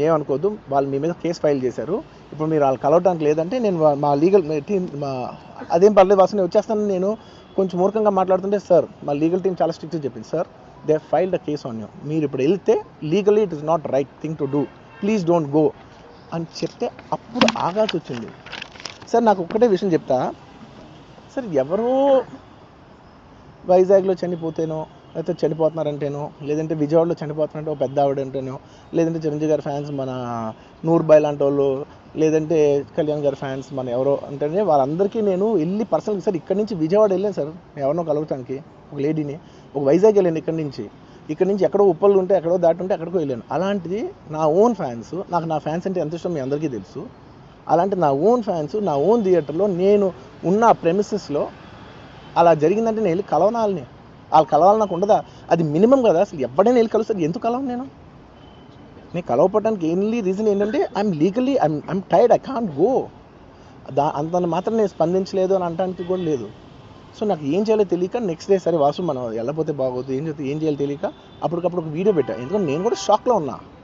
ఏమనుకోవద్దు, వాళ్ళు మీ మీద కేసు ఫైల్ చేశారు. ఇప్పుడు మీరు వాళ్ళు కలవడానికి లేదంటే నేను మా లీగల్ టీం అదేం పర్లేదు వాసు, నేను వచ్చేస్తాను. నేను కొంచెం మూర్ఖంగా మాట్లాడుతుంటే సార్ మా లీగల్ టీం చాలా స్ట్రిక్ట్గా చెప్పింది, sir they filed the case on you, మీరు ఇప్పుడు వెళ్తే legally it is not right thing to do, please don't go అని చెప్తే అప్పుడు ఆగాల్సి వచ్చింది. సార్ నాకు ఒక్కటే విషయం చెప్తా సార్, ఎవరో వైజాగ్లో చనిపోతేనో, లేకపోతే చనిపోతున్నారంటేనో, లేదంటే విజయవాడలో చనిపోతున్నారంటే ఒక పెద్ద ఆవిడ అంటేనో, లేదంటే చిరంజీవి గారి ఫ్యాన్స్ మన నూర్బాయ్ లాంటి వాళ్ళు, లేదంటే కళ్యాణ్ గారి ఫ్యాన్స్ మన ఎవరో అంటేనే వాళ్ళందరికీ నేను వెళ్ళి పర్సనల్గా సార్ ఇక్కడి నుంచి విజయవాడ వెళ్ళాను సార్ ఎవరినో కలవటానికి, ఒక లేడీని, ఒక వైజాగ్ వెళ్ళాను ఇక్కడి నుంచి ఎక్కడో ఉప్పలు ఉంటే ఎక్కడో దాటి ఉంటే ఎక్కడికో వెళ్ళాను. అలాంటిది నా ఓన్ ఫ్యాన్స్, నాకు నా ఫ్యాన్స్ అంటే ఎంత ఇష్టం మీ అందరికీ తెలుసు. అలాంటి నా ఓన్ ఫ్యాన్స్ నా ఓన్ థియేటర్లో నేను ఉన్న ప్రెమిసెస్లో అలా జరిగిందంటే నేను వెళ్ళి కలవనాలని, వాళ్ళు కలవాలి నాకు ఉండదా? అది మినిమం కదా. అసలు ఎవడైనా వెళ్ళి కలుస్తారు, ఎందుకు కలవను నేను కలవపడడానికి ఓన్లీ రీజన్ ఏంటంటే I'm legally I'm tired, I can't go. అంత మాత్రం నేను స్పందించలేదు అని అనడానికి కూడా లేదు. సో నాకు ఏం చేయాలో తెలియక నెక్స్ట్ డే సరే వాసు మనం వెళ్ళకపోతే బాగోదు, ఏం చేయాలో తెలియక అప్పటికప్పుడు ఒక వీడియో పెట్టా, ఎందుకంటే నేను కూడా షాక్లో ఉన్నా.